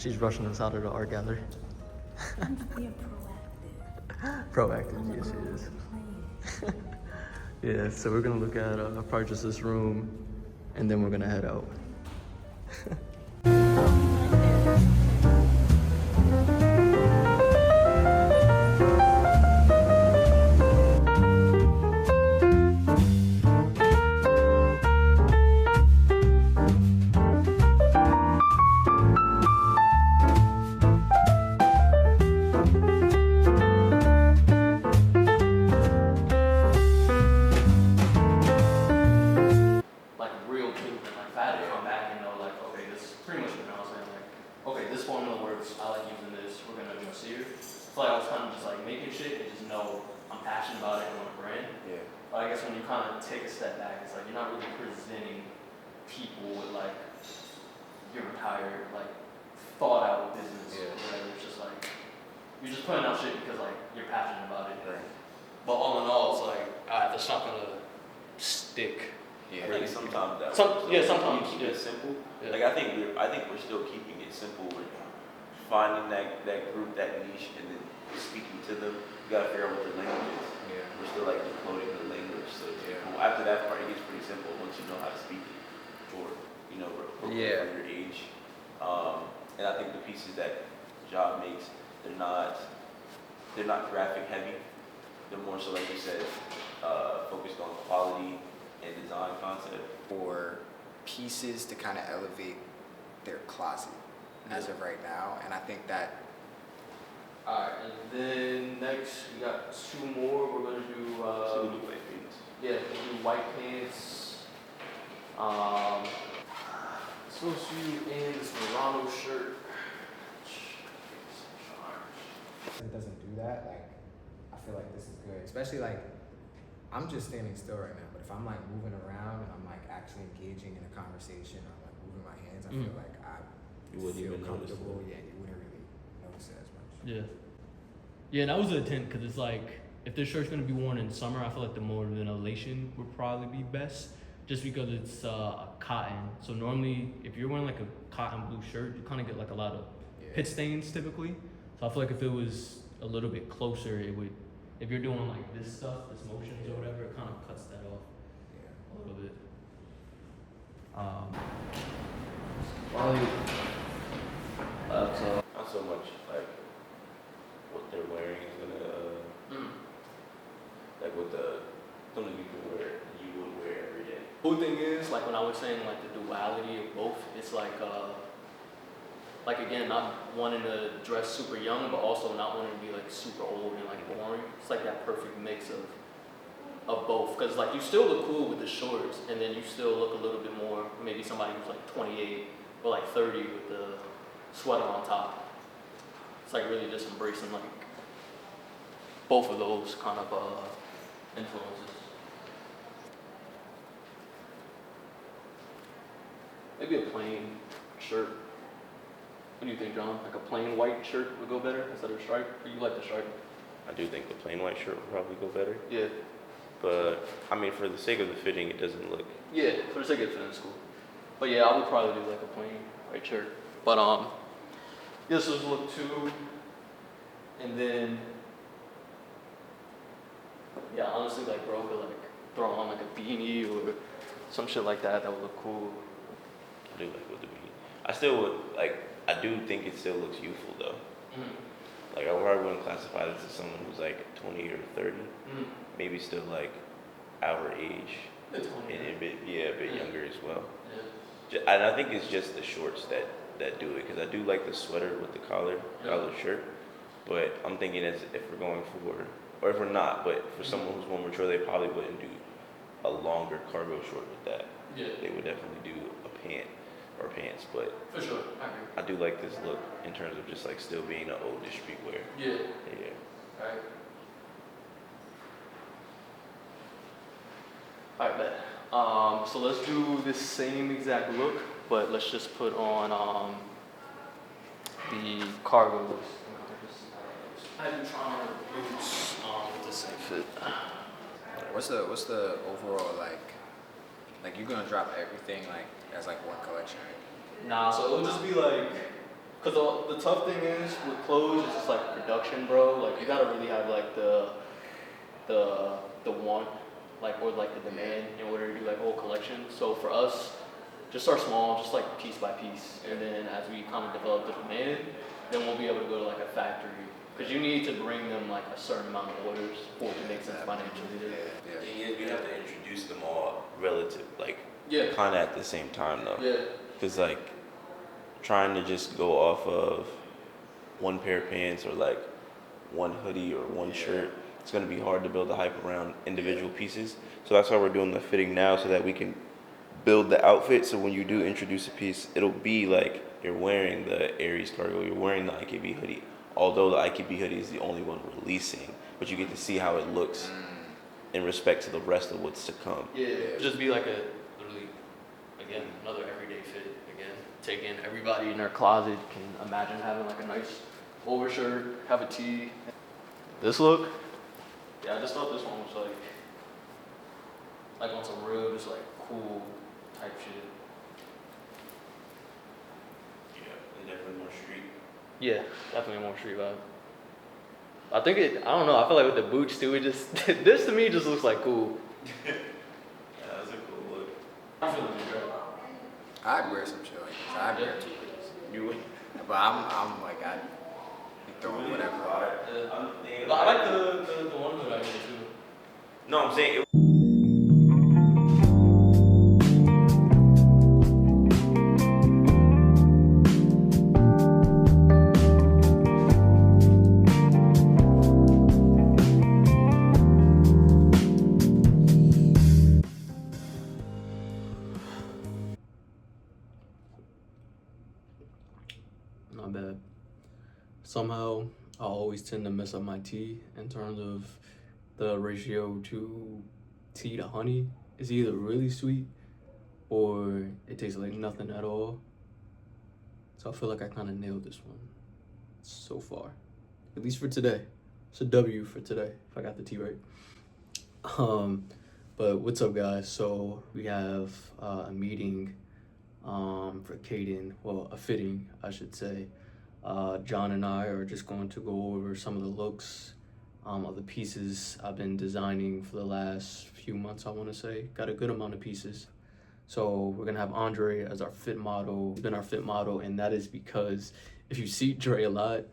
She's rushing us out of the art gallery. Being proactive. Proactive, yes, she is. Yeah, so we're gonna look at probably just this room, and then we're gonna head out. Like real blueprint, like if I had to come back and know, like, okay, this pretty much what I was saying, like, okay, this formula works, I like using this, we're gonna adjust here. So like I was kind of just like making shit and just know I'm passionate about it and want to brand. Yeah. But I guess when you kind of take a step back, it's like you're not really presenting people with like your entire like thought out business or whatever. It's just like you're just putting out shit because like you're passionate about it. Right. But all in all, it's like, alright, that's not gonna stick. Yeah, I think sometimes that. Sometimes keep it simple. Yeah. Like I think we're still keeping it simple with finding that group, that niche, and then speaking to them. You gotta figure out what their language is. Yeah. We're still like decoding the language, so it's cool. After that part, it gets pretty simple once you know how to speak it, or for your age. And I think the pieces that Job makes, they're not graphic heavy. They're more so, like you said, focused on quality and design concept. For pieces to kind of elevate their closet as of right now, and I think that Alright, and then next we got two more. We're gonna do So we do white pants. yeah, we'll do white pants. Supposed to in this Murano shirt. if it doesn't do that, like I feel like this is good. Especially like I'm just standing still right now, but if I'm like moving around and I'm like actually engaging in a conversation or like moving my hands, I feel like I You wouldn't feel even notice comfortable. it. Yeah, you wouldn't really notice it as much. Yeah. Yeah, and that was the intent because it's like if this shirt's gonna be worn in summer, I feel like the more ventilation would probably be best, just because it's a cotton. So normally, if you're wearing like a cotton blue shirt, you kind of get like a lot of pit stains typically. So I feel like if it was a little bit closer, it would. If you're doing like this stuff, this motions or whatever, it kind of cuts that off Yeah. a little bit. Probably Not so much like what they're wearing is gonna like what something you can wear you would wear every day. cool thing is, like when I was saying like the duality of both, it's like again, not wanting to dress super young, but also not wanting to be like super old and like boring. It's like that perfect mix of both. Cause like you still look cool with the shorts, and then you still look a little bit more, maybe somebody who's like 28 or like 30 with the sweater on top. It's like really just embracing like both of those kind of influences. Maybe a plain shirt. What do you think, John? Like a plain white shirt would go better instead of a stripe? Or you like the stripe? I do think the plain white shirt would probably go better. Yeah. But I mean, for the sake of the fitting, it doesn't look. Yeah, for the sake of fitting school. But yeah, I would probably do like a plain white shirt. But this was look 2. And then yeah, honestly, like bro could like throw on like a beanie or some shit like that. That would look cool. I do like with the beanie. I still would like. I do think it still looks youthful though. Like I probably wouldn't classify this as someone who's like 20 or 30. Maybe still like our age. It's And a bit younger as well. Yeah. And I think it's just the shorts that do it, because I do like the sweater with the collared shirt, but I'm thinking as if we're going for, or if we're not, but for someone who's more mature, they probably wouldn't do a longer cargo short with that. Yeah. They would definitely do a pant or pants, but For sure. I agree. I do like this look in terms of just like still being an oldish streetwear. Yeah. Yeah. Alright. Alright, bet. So let's do this same exact look, but let's just put on the cargos. I have trying boots with the same fit. What's the overall like you're gonna drop everything like as like one collection, right? Nah, so it'll just be like Cause the tough thing is with clothes, it's just like production, bro. Like you gotta really have like the want, like or like the demand in order to do like whole collection. So for us, just start small, just like piece by piece, and then as we kind of develop the demand, then we'll be able to go to like a factory. Because you need to bring them like a certain amount of orders for it to make sense financially. The thing is, we have to introduce them all relative, like Yeah. kind of at the same time though. Yeah. Because like trying to just go off of one pair of pants or like one hoodie or one shirt, it's gonna be hard to build the hype around individual pieces. So that's why we're doing the fitting now, so that we can build the outfit. So when you do introduce a piece, it'll be like you're wearing the Aries cargo, you're wearing the IKB hoodie. Although the IKB hoodie is the only one releasing, but you get to see how it looks in respect to the rest of what's to come. Yeah. Just be like a literally, again, another everyday fit. Again, taking everybody in their closet can imagine having like a nice overshirt, have a tee. This look, yeah, I just thought this one was like on some real, just like cool type shit. Yeah, and definitely more street. Yeah, definitely more street vibe. I think I don't know, I feel like with the boots too, it just, this to me just looks like cool. Yeah, that's a cool look. I'm feeling it, bro. I'd wear some shit like this. I'd wear 2 hoodies. You would. But I'm like, I'd be throwing whatever. But I like the one hood idea too. No, I'm saying Not bad. Somehow, I always tend to mess up my tea in terms of the ratio to tea to honey. It's either really sweet or it tastes like nothing at all. So I feel like I kind of nailed this one so far, at least for today. It's a W for today if I got the tea right. But what's up, guys? So we have a meeting for Caden, well, a fitting, I should say. John and I are just going to go over some of the looks of the pieces I've been designing for the last few months, I want to say. Got a good amount of pieces. So we're going to have Andre as our fit model. He's been our fit model, and that is because if you see Dre a lot,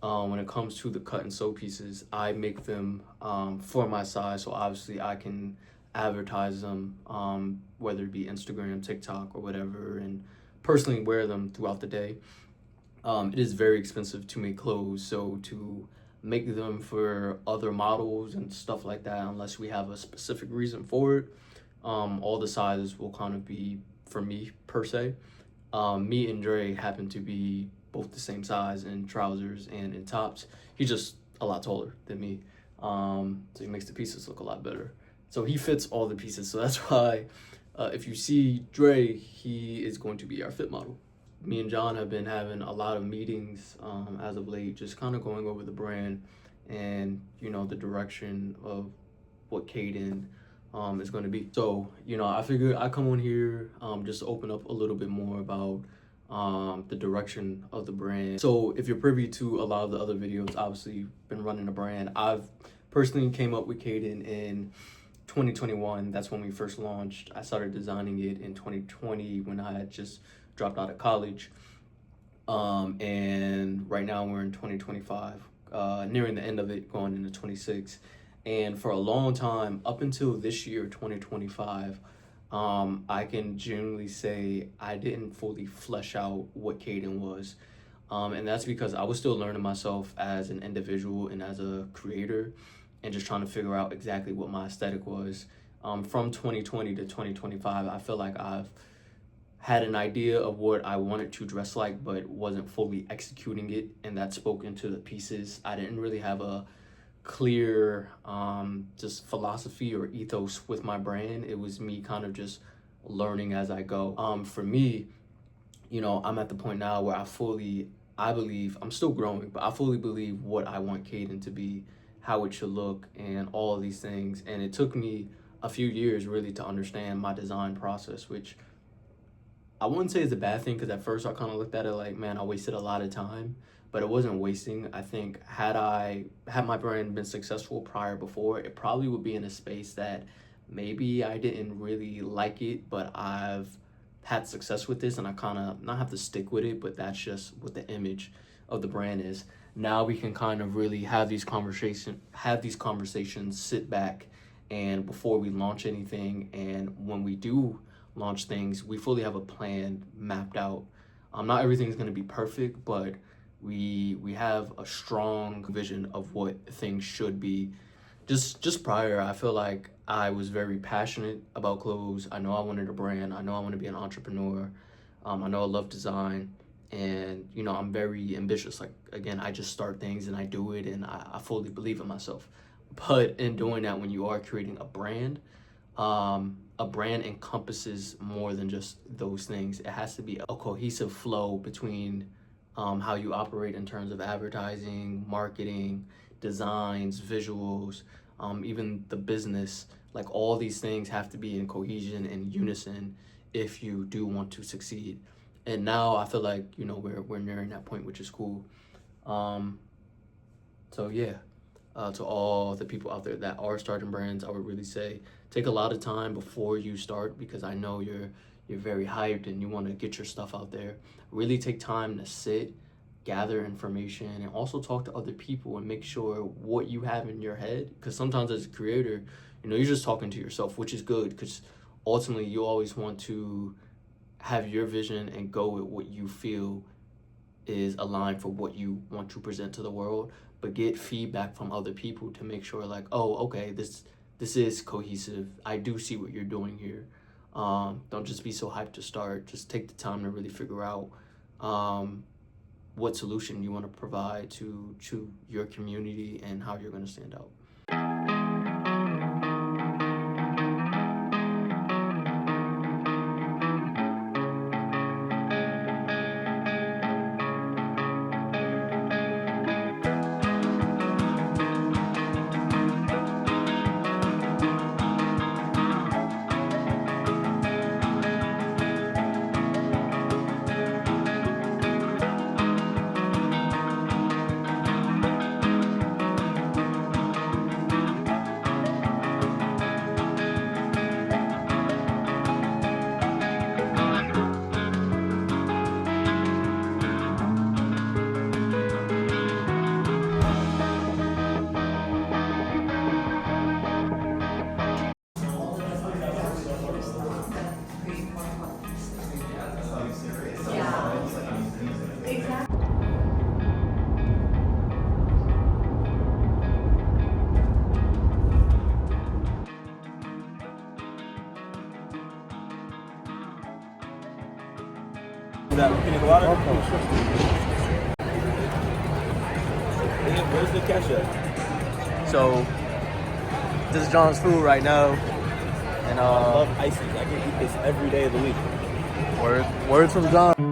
when it comes to the cut and sew pieces, I make them for my size, so obviously I can advertise them, whether it be Instagram, TikTok, or whatever, and personally wear them throughout the day. It is very expensive to make clothes, so to make them for other models and stuff like that, unless we have a specific reason for it, all the sizes will kind of be for me per se. Me and Dre happen to be both the same size in trousers and in tops. He's just a lot taller than me, so he makes the pieces look a lot better. So he fits all the pieces, so that's why if you see Dre, he is going to be our fit model. Me and John have been having a lot of meetings as of late, just kind of going over the brand and, you know, the direction of what Caden is going to be. So, you know, I figured I'd come on here just to open up a little bit more about the direction of the brand. So if you're privy to a lot of the other videos, obviously you've been running a brand. I've personally came up with Caden in 2021. That's when we first launched. I started designing it in 2020 when I had just dropped out of college. And right now we're in 2025, nearing the end of it, going into 26. And for a long time, up until this year, 2025, I can genuinely say I didn't fully flesh out what Caden was. And that's because I was still learning myself as an individual and as a creator, and just trying to figure out exactly what my aesthetic was. From 2020 to 2025, I feel like I've had an idea of what I wanted to dress like, but wasn't fully executing it, and that spoke into the pieces. I didn't really have a clear just philosophy or ethos with my brand. It was me kind of just learning as I go. For me, you know, I'm at the point now where I believe, I'm still growing, but I fully believe what I want Caden to be, how it should look, and all of these things. And it took me a few years really to understand my design process, which I wouldn't say it's a bad thing because at first I kind of looked at it like, man, I wasted a lot of time, but it wasn't wasting. I think had my brand been successful before, it probably would be in a space that maybe I didn't really like it, but I've had success with this and I kind of not have to stick with it, but that's just what the image of the brand is. Now we can kind of really have these conversations, sit back, and before we launch anything, and when we do launch things, we fully have a plan mapped out. Not everything is going to be perfect, but we have a strong vision of what things should be. Just prior, I feel like I was very passionate about clothes. I know I wanted a brand. I know I want to be an entrepreneur. I know I love design, and you know, I'm very ambitious. Like, again, I just start things and I do it, and I fully believe in myself. But in doing that, when you are creating a brand encompasses more than just those things. It has to be a cohesive flow between how you operate in terms of advertising, marketing, designs, visuals, even the business. Like, all these things have to be in cohesion and unison if you do want to succeed. And now I feel like, you know, we're nearing that point, which is cool. So yeah, to all the people out there that are starting brands, I would really say take a lot of time before you start, because I know you're very hyped and you want to get your stuff out there. Really take time to sit, gather information, and also talk to other people and make sure what you have in your head, because sometimes as a creator, you know, you're just talking to yourself, which is good, because ultimately you always want to have your vision and go with what you feel is aligned for what you want to present to the world, but get feedback from other people to make sure, like, oh, okay, this is cohesive. I do see what you're doing here. Don't just be so hyped to start. Just take the time to really figure out what solution you want to provide to your community and how you're going to stand out. Where's the ketchup? So this is John's food right now, and I love ices. I can eat this every day of the week. words from John.